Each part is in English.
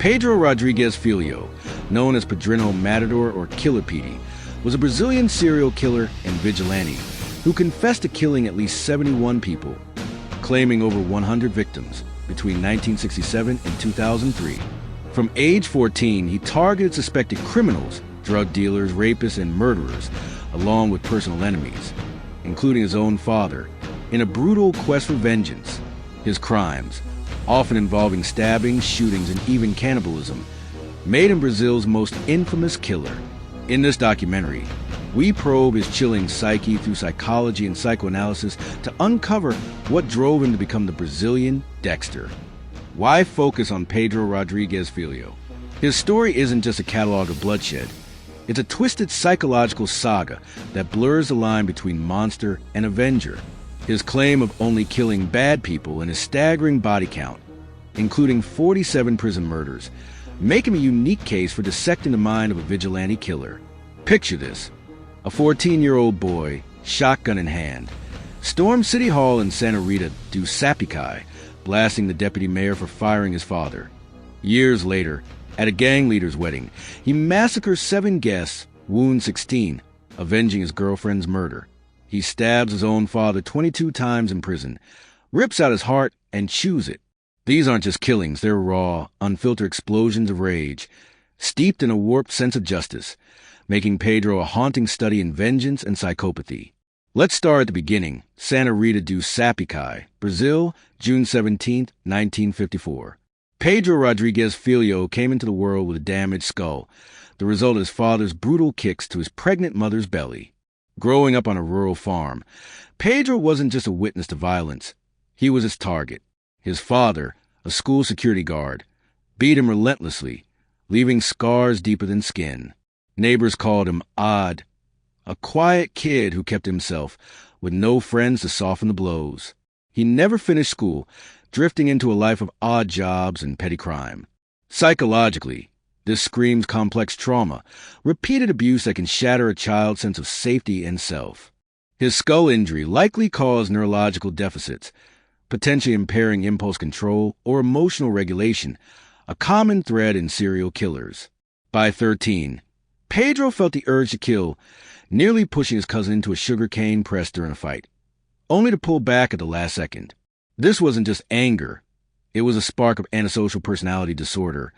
Pedro Rodrigues Filho, known as Pedrinho Matador or Killer Petey, was a Brazilian serial killer and vigilante who confessed to killing at least 71 people, claiming over 100 victims between 1967 and 2003. From age 14, he targeted suspected criminals, drug dealers, rapists, and murderers, along with personal enemies, including his own father, in a brutal quest for vengeance. His crimes, often involving stabbings, shootings, and even cannibalism, made him Brazil's most infamous killer. In this documentary, we probe his chilling psyche through psychology and psychoanalysis to uncover what drove him to become the Brazilian Dexter. Why focus on Pedro Rodrigues Filho? His story isn't just a catalog of bloodshed. It's a twisted psychological saga that blurs the line between monster and avenger. His claim of only killing bad people and his staggering body count, including 47 prison murders, make him a unique case for dissecting the mind of a vigilante killer. Picture this: a 14-year-old boy, shotgun in hand, stormed City Hall in Santa Rita do Sapucaí, blasting the deputy mayor for firing his father. Years later, at a gang leader's wedding, he massacres 7 guests, wounds 16, avenging his girlfriend's murder. He stabs his own father 22 times in prison, rips out his heart, and chews it. These aren't just killings, they're raw, unfiltered explosions of rage, steeped in a warped sense of justice, making Pedro a haunting study in vengeance and psychopathy. Let's start at the beginning. Santa Rita do Sapucaí, Brazil, June 17, 1954. Pedro Rodrigues Filho came into the world with a damaged skull, the result of his father's brutal kicks to his pregnant mother's belly. Growing up on a rural farm, Pedro wasn't just a witness to violence. He was its target. His father, a school security guard, beat him relentlessly, leaving scars deeper than skin. Neighbors called him odd, a quiet kid who kept himself, with no friends to soften the blows. He never finished school, drifting into a life of odd jobs and petty crime. Psychologically, this screams complex trauma, repeated abuse that can shatter a child's sense of safety and self. His skull injury likely caused neurological deficits, potentially impairing impulse control or emotional regulation, a common thread in serial killers. By 13, Pedro felt the urge to kill, nearly pushing his cousin into a sugarcane press during a fight, only to pull back at the last second. This wasn't just anger. It was a spark of antisocial personality disorder,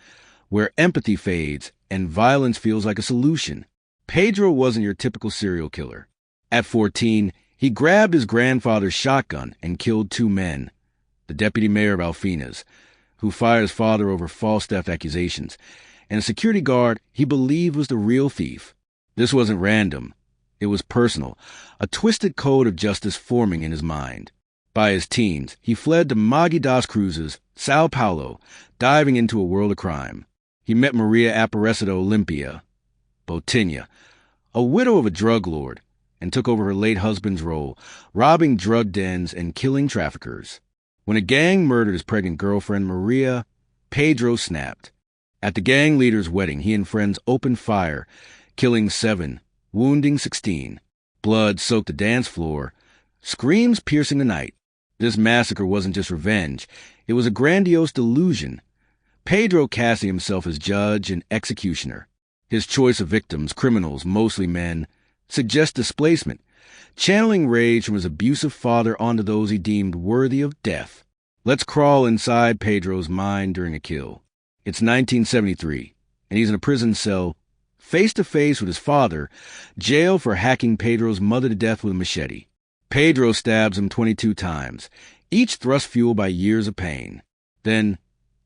where empathy fades and violence feels like a solution. Pedro wasn't your typical serial killer. At 14, he grabbed his grandfather's shotgun and killed 2 men, the deputy mayor of Alfenas, who fired his father over false theft accusations, and a security guard he believed was the real thief. This wasn't random. It was personal, a twisted code of justice forming in his mind. By his teens, he fled to Mogi das Cruzes, Sao Paulo, diving into a world of crime. He met Maria Aparecida Olympia Botinha, a widow of a drug lord, and took over her late husband's role, robbing drug dens and killing traffickers. When a gang murdered his pregnant girlfriend, Maria, Pedro snapped. At the gang leader's wedding, he and friends opened fire, killing 7, wounding 16. Blood soaked the dance floor, screams piercing the night. This massacre wasn't just revenge. It was a grandiose delusion. Pedro casting himself as judge and executioner. His choice of victims, criminals, mostly men, suggests displacement, channeling rage from his abusive father onto those he deemed worthy of death. Let's crawl inside Pedro's mind during a kill. It's 1973, and he's in a prison cell, face-to-face with his father, jailed for hacking Pedro's mother to death with a machete. Pedro stabs him 22 times, each thrust fueled by years of pain. Then,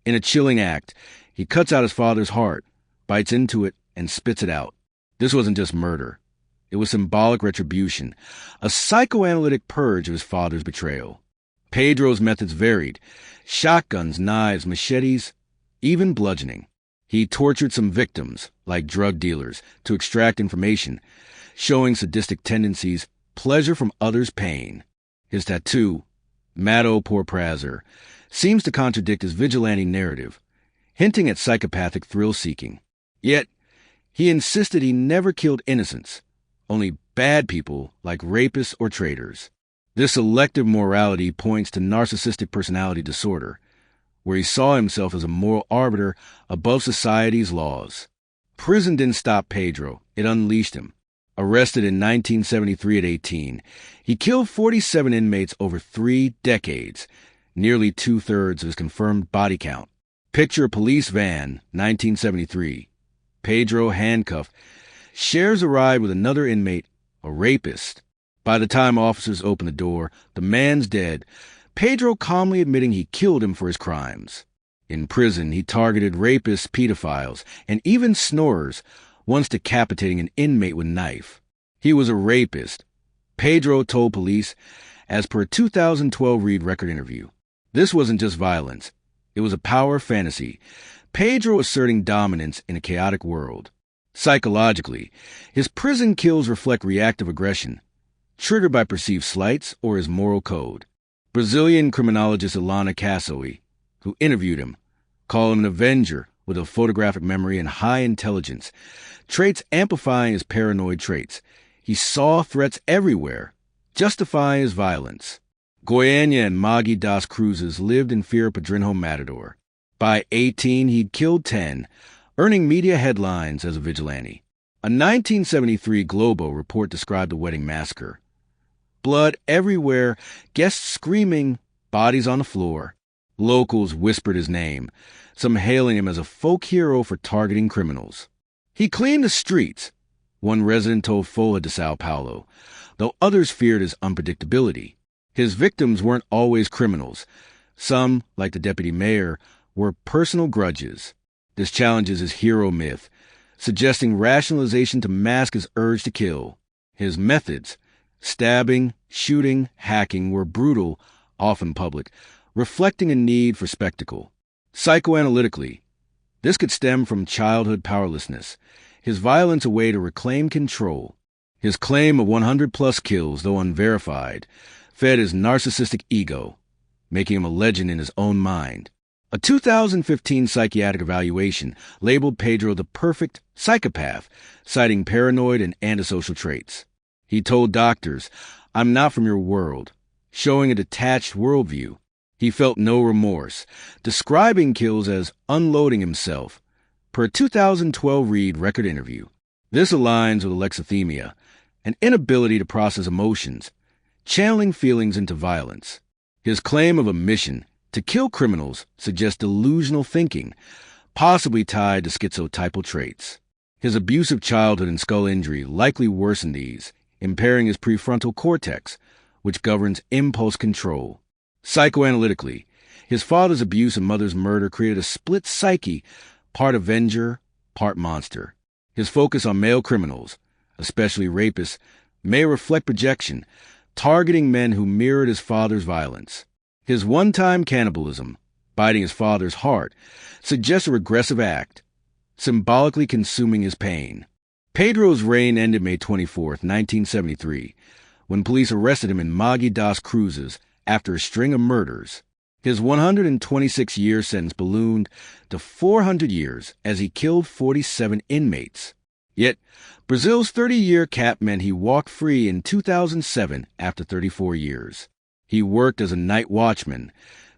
in a chilling act, he cuts out his father's heart, bites into it, and spits it out. This wasn't just murder. It was symbolic retribution, a psychoanalytic purge of his father's betrayal. Pedro's methods varied: shotguns, knives, machetes, even bludgeoning. He tortured some victims, like drug dealers, to extract information, showing sadistic tendencies, pleasure from others' pain. His tattoo, Mato por Prazer, seems to contradict his vigilante narrative, hinting at psychopathic thrill-seeking. Yet, he insisted he never killed innocents, only bad people like rapists or traitors. This selective morality points to narcissistic personality disorder, where he saw himself as a moral arbiter above society's laws. Prison didn't stop Pedro, it unleashed him. Arrested in 1973 at 18, he killed 47 inmates over 3 decades, nearly 2/3 of his confirmed body count. Picture a police van, 1973. Pedro handcuffed, shares a ride with another inmate, a rapist. By the time officers open the door, the man's dead, Pedro calmly admitting he killed him for his crimes. In prison, he targeted rapists, pedophiles, and even snorers, once decapitating an inmate with a knife. He was a rapist, Pedro told police, as per a 2012 Reed record interview. This wasn't just violence. It was a power fantasy, Pedro asserting dominance in a chaotic world. Psychologically, his prison kills reflect reactive aggression, triggered by perceived slights or his moral code. Brazilian criminologist Ilana Cassoy, who interviewed him, called him an avenger with a photographic memory and high intelligence, traits amplifying his paranoid traits. He saw threats everywhere, justifying his violence. Goiânia and Maggie das Cruzes lived in fear of Pedrinho Matador. By 18, he'd killed 10, earning media headlines as a vigilante. A 1973 Globo report described the wedding massacre. Blood everywhere, guests screaming, bodies on the floor. Locals whispered his name, some hailing him as a folk hero for targeting criminals. He cleaned the streets, one resident told Folha de Sao Paulo, though others feared his unpredictability. His victims weren't always criminals. Some, like the deputy mayor, were personal grudges. This challenges his hero myth, suggesting rationalization to mask his urge to kill. His methods, stabbing, shooting, hacking, were brutal, often public, reflecting a need for spectacle. Psychoanalytically, this could stem from childhood powerlessness, his violence a way to reclaim control. His claim of 100-plus kills, though unverified, fed his narcissistic ego, making him a legend in his own mind. A 2015 psychiatric evaluation labeled Pedro the perfect psychopath, citing paranoid and antisocial traits. He told doctors, "I'm not from your world," showing a detached worldview. He felt no remorse, describing kills as unloading himself, per a 2012 Reed record interview. This aligns with alexithymia, an inability to process emotions, channeling feelings into violence. His claim of a mission to kill criminals suggests delusional thinking, possibly tied to schizotypal traits. His abusive childhood and skull injury likely worsened these, impairing his prefrontal cortex, which governs impulse control. Psychoanalytically, his father's abuse and mother's murder created a split psyche, part avenger, part monster. His focus on male criminals, especially rapists, may reflect projection, targeting men who mirrored his father's violence. His one-time cannibalism, biting his father's heart, suggests a regressive act, symbolically consuming his pain. Pedro's reign ended May 24, 1973, when police arrested him in Maggie das Cruzes after a string of murders. His 126-year sentence ballooned to 400 years as he killed 47 inmates. Yet, Brazil's 30-year cap meant he walked free in 2007 after 34 years. He worked as a night watchman,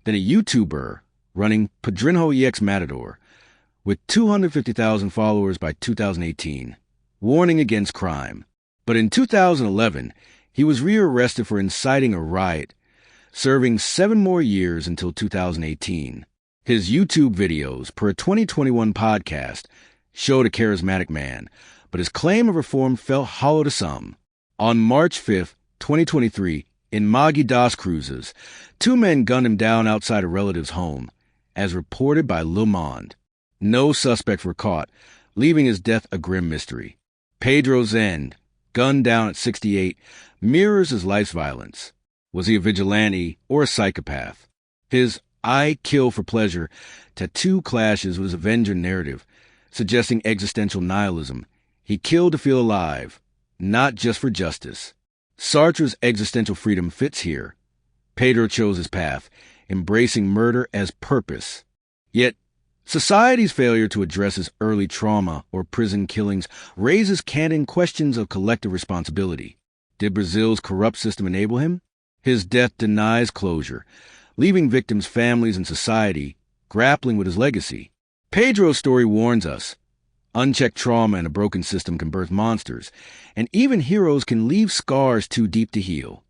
then a YouTuber running Pedrinho Matador, with 250,000 followers by 2018, warning against crime. But in 2011, he was rearrested for inciting a riot, serving 7 more years until 2018. His YouTube videos, per a 2021 podcast, showed a charismatic man, but his claim of reform felt hollow to some. On March 5, 2023, in Maggie das Cruzes, 2 men gunned him down outside a relative's home, as reported by Le Monde. No suspects were caught, leaving his death a grim mystery. Pedro's end, gunned down at 68, mirrors his life's violence. Was he a vigilante or a psychopath? His "I kill for pleasure" tattoo clashes with his Avenger narrative, suggesting existential nihilism. He killed to feel alive, not just for justice. Sartre's existential freedom fits here. Pedro chose his path, embracing murder as purpose. Yet, society's failure to address his early trauma or prison killings raises candid questions of collective responsibility. Did Brazil's corrupt system enable him? His death denies closure, leaving victims' families and society grappling with his legacy. Pedro's story warns us. Unchecked trauma and a broken system can birth monsters, and even heroes can leave scars too deep to heal.